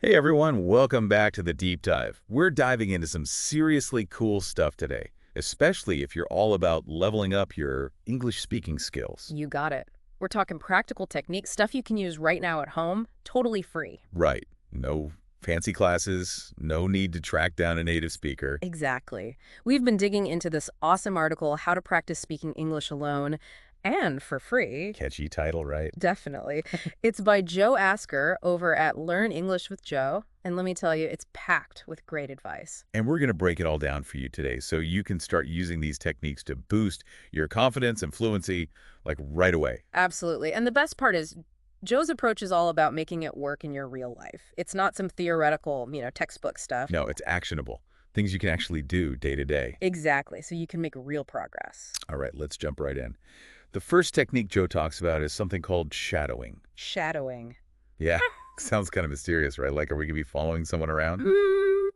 Hey everyone, welcome back to the Deep Dive. We're diving into some seriously cool stuff today, especially if you're all about leveling up your English speaking skills. You got it. We're talking practical techniques, stuff you can use right now at home, totally free. Right. No fancy classes, no need to track down a native speaker. Exactly. We've been digging into this awesome article, How to Practice Speaking English Alone, and for free. Catchy title, right? Definitely. It's by Joe Asker over at Learn English with Joe. And let me tell you, it's packed with great advice. And we're going to break it all down for you today so you can start using these techniques to boost your confidence and fluency like right away. Absolutely. And the best part is, Joe's approach is all about making it work in your real life. It's not some theoretical, textbook stuff. No, it's actionable. Things you can actually do day to day. Exactly. So you can make real progress. All right, let's jump right in. The first technique Joe talks about is something called shadowing. Shadowing. Yeah, sounds kind of mysterious, right? Like, are we going to be following someone around?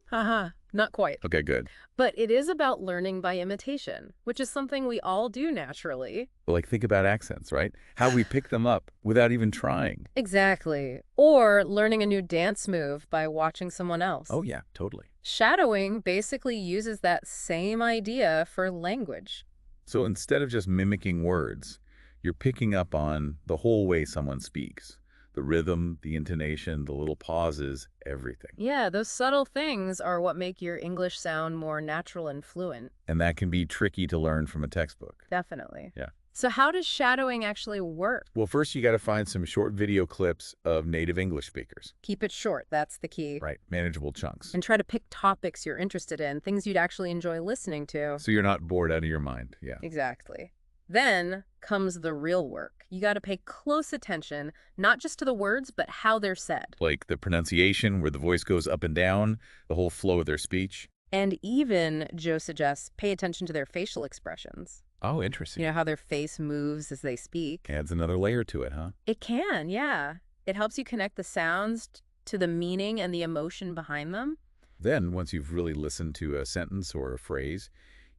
Haha, not quite. Okay, good. But it is about learning by imitation, which is something we all do naturally. Like, think about accents, right? How we pick them up without even trying. Exactly. Or learning a new dance move by watching someone else. Oh, yeah, totally. Shadowing basically uses that same idea for language. So instead of just mimicking words, you're picking up on the whole way someone speaks. The rhythm, the intonation, the little pauses, everything. Yeah, those subtle things are what make your English sound more natural and fluent. And that can be tricky to learn from a textbook. Definitely. Yeah. So how does shadowing actually work? Well, first you got to find some short video clips of native English speakers. Keep it short, that's the key. Right, manageable chunks. And try to pick topics you're interested in, things you'd actually enjoy listening to. So you're not bored out of your mind, yeah. Exactly. Then comes the real work. You got to pay close attention, not just to the words, but how they're said. Like the pronunciation, where the voice goes up and down, the whole flow of their speech. And even, Joe suggests, pay attention to their facial expressions. Oh, interesting. You know, how their face moves as they speak. Adds another layer to it, huh? It can, yeah. It helps you connect the sounds to the meaning and the emotion behind them. Then, once you've really listened to a sentence or a phrase,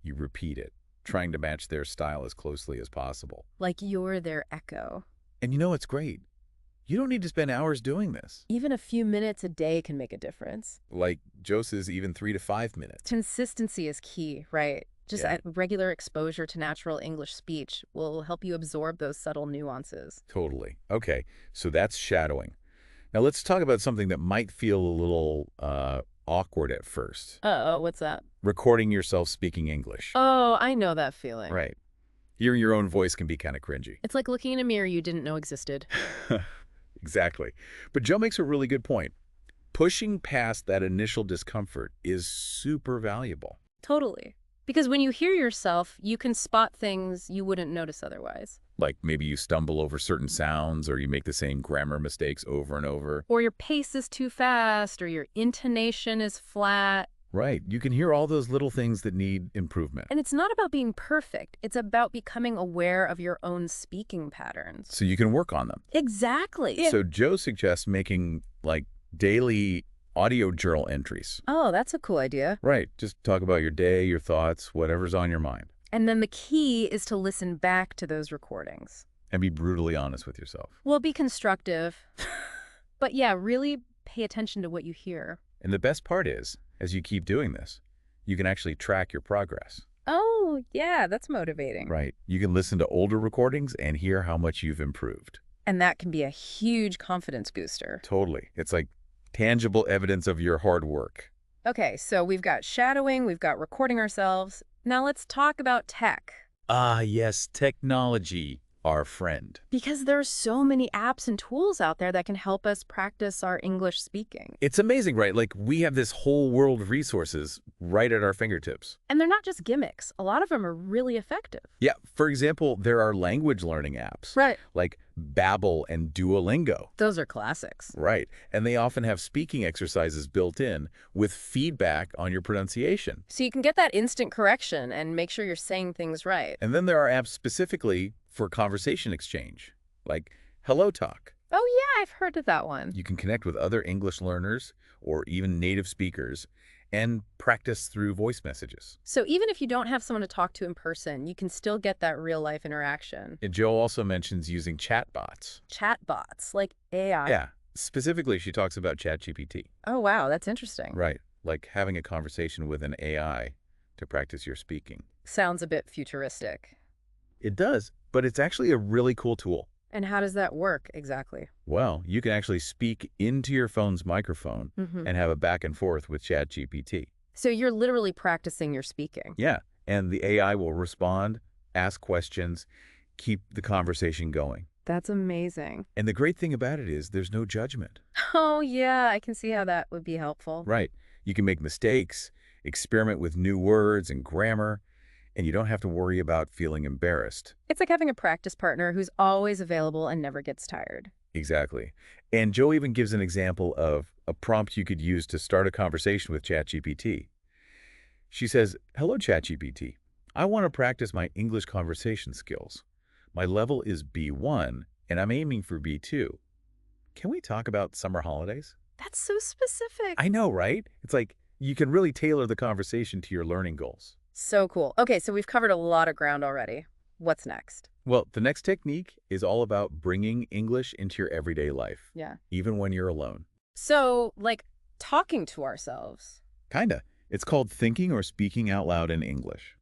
you repeat it, trying to match their style as closely as possible. Like you're their echo. And you know what's great? You don't need to spend hours doing this. Even a few minutes a day can make a difference. Like Joe says, even 3 to 5 minutes. Consistency is key, right? Just Yeah. regular exposure to natural English speech will help you absorb those subtle nuances. Totally. Okay, so that's shadowing. Now let's talk about something that might feel a little awkward at first. Uh-oh, what's that? Recording yourself speaking English. Oh, I know that feeling. Right. Hearing your own voice can be kind of cringy. It's like looking in a mirror you didn't know existed. Exactly. But Joe makes a really good point. Pushing past that initial discomfort is super valuable. Totally. Because when you hear yourself, you can spot things you wouldn't notice otherwise. Like maybe you stumble over certain sounds or you make the same grammar mistakes over and over. Or your pace is too fast, or your intonation is flat. Right. You can hear all those little things that need improvement. And it's not about being perfect. It's about becoming aware of your own speaking patterns. So you can work on them. Exactly. So Joe suggests making like daily audio journal entries. Oh, that's a cool idea. Right. Just talk about your day, your thoughts, whatever's on your mind. And then the key is to listen back to those recordings. And be brutally honest with yourself. Well, be constructive. But yeah, really pay attention to what you hear. And the best part is, as you keep doing this, you can actually track your progress. Oh, yeah, that's motivating. Right. You can listen to older recordings and hear how much you've improved. And that can be a huge confidence booster. Totally. It's like tangible evidence of your hard work. Okay, so we've got shadowing, we've got recording ourselves. Now let's talk about tech. Ah, yes, technology, our friend. Because there are so many apps and tools out there that can help us practice our English speaking. It's amazing, right? Like we have this whole world of resources right at our fingertips. And they're not just gimmicks. A lot of them are really effective. Yeah, for example, there are language learning apps. Right. Like Babbel and Duolingo. Those are classics. Right. And they often have speaking exercises built in with feedback on your pronunciation. So you can get that instant correction and make sure you're saying things right. And then there are apps specifically for conversation exchange, like Hello Talk. Oh yeah, I've heard of that one. You can connect with other English learners or even native speakers and practice through voice messages. So even if you don't have someone to talk to in person, you can still get that real-life interaction. And Joe also mentions using chatbots. Chatbots, like AI. Yeah, Specifically, she talks about ChatGPT. Oh, wow, that's interesting. Right. Like having a conversation with an AI to practice your speaking. Sounds a bit futuristic. It does, but it's actually a really cool tool. And how does that work exactly? Well, you can actually speak into your phone's microphone and have a back and forth with ChatGPT. So you're literally practicing your speaking. Yeah, and the AI will respond, ask questions, keep the conversation going. That's amazing. And the great thing about it is there's no judgment. Oh, yeah, I can see how that would be helpful. Right. You can make mistakes, experiment with new words and grammar, and you don't have to worry about feeling embarrassed. It's like having a practice partner who's always available and never gets tired. Exactly. And Joe even gives an example of a prompt you could use to start a conversation with ChatGPT. She says, "Hello, ChatGPT. I want to practice my English conversation skills. My level is B1, and I'm aiming for B2. Can we talk about summer holidays?" That's so specific. I know, right? It's like you can really tailor the conversation to your learning goals. So cool. Okay, so we've covered a lot of ground already. What's next? Well, the next technique is all about bringing English into your everyday life, Yeah. even when you're alone. So, like, talking to ourselves. Kinda. It's called thinking or speaking out loud in English.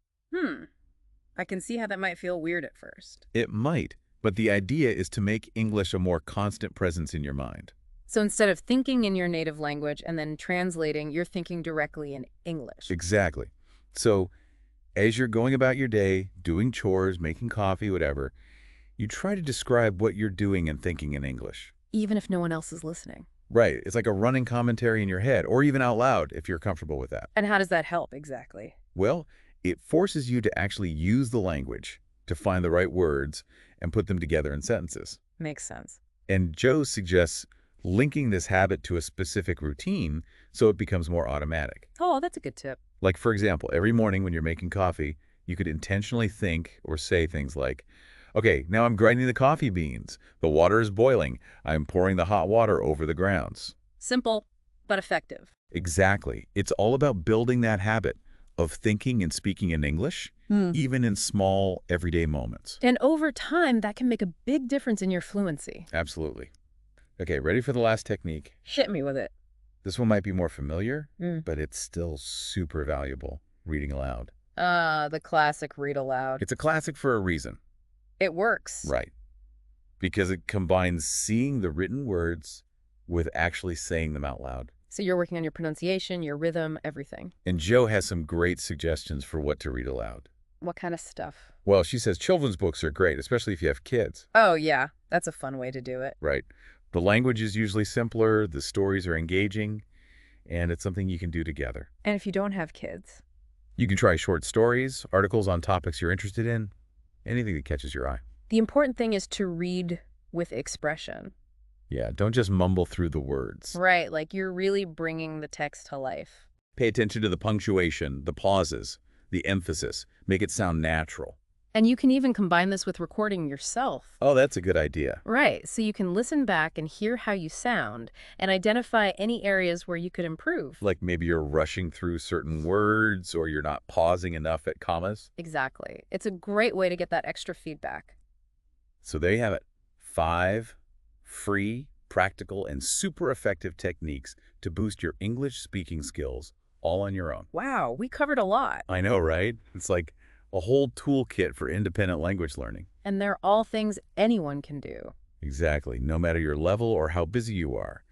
I can see how that might feel weird at first. It might, but the idea is to make English a more constant presence in your mind. So instead of thinking in your native language and then translating, you're thinking directly in English. Exactly. So, as you're going about your day, doing chores, making coffee, whatever, you try to describe what you're doing and thinking in English. Even if no one else is listening. Right. It's like a running commentary in your head, or even out loud if you're comfortable with that. And how does that help exactly? Well, it forces you to actually use the language to find the right words and put them together in sentences. Makes sense. And Joe suggests linking this habit to a specific routine so it becomes more automatic. Oh, that's a good tip. Like, for example, every morning when you're making coffee, you could intentionally think or say things like, "Okay, now I'm grinding the coffee beans. The water is boiling. I'm pouring the hot water over the grounds." Simple, but effective. Exactly. It's all about building that habit of thinking and speaking in English, even in small, everyday moments. And over time, that can make a big difference in your fluency. Absolutely. Okay, ready for the last technique? Hit me with it. This one might be more familiar, but it's still super valuable, reading aloud. The classic read aloud. It's a classic for a reason. It works. Right. Because it combines seeing the written words with actually saying them out loud. So you're working on your pronunciation, your rhythm, everything. And Joe has some great suggestions for what to read aloud. What kind of stuff? Well, she says children's books are great, especially if you have kids. Oh, yeah. That's a fun way to do it. Right. The language is usually simpler, the stories are engaging, and it's something you can do together. And if you don't have kids? You can try short stories, articles on topics you're interested in, anything that catches your eye. The important thing is to read with expression. Yeah, don't just mumble through the words. Right, like you're really bringing the text to life. Pay attention to the punctuation, the pauses, the emphasis. Make it sound natural. And you can even combine this with recording yourself. Oh, that's a good idea. Right, so you can listen back and hear how you sound and identify any areas where you could improve. Like maybe you're rushing through certain words or you're not pausing enough at commas. Exactly. It's a great way to get that extra feedback. So there you have it. 5 free, practical, and super effective techniques to boost your English speaking skills all on your own. Wow, we covered a lot. I know, right? It's like a whole toolkit for independent language learning. And they're all things anyone can do. Exactly. No matter your level or how busy you are,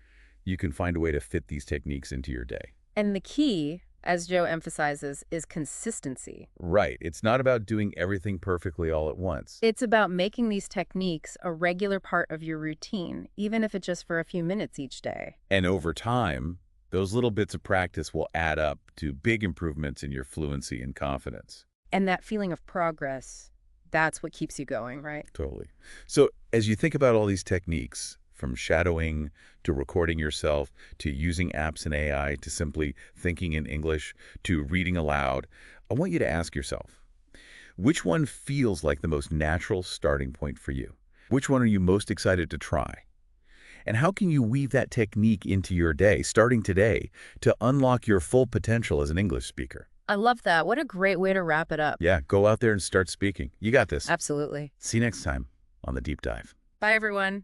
you can find a way to fit these techniques into your day. And the key, as Joe emphasizes, is consistency. Right. It's not about doing everything perfectly all at once. It's about making these techniques a regular part of your routine, even if it's just for a few minutes each day. And over time, those little bits of practice will add up to big improvements in your fluency and confidence. And that feeling of progress, that's what keeps you going, right? Totally. So as you think about all these techniques, from shadowing to recording yourself, to using apps and AI, to simply thinking in English, to reading aloud, I want you to ask yourself, which one feels like the most natural starting point for you? Which one are you most excited to try? And how can you weave that technique into your day, starting today, to unlock your full potential as an English speaker? I love that. What a great way to wrap it up. Yeah, go out there and start speaking. You got this. Absolutely. See you next time on The Deep Dive. Bye, everyone.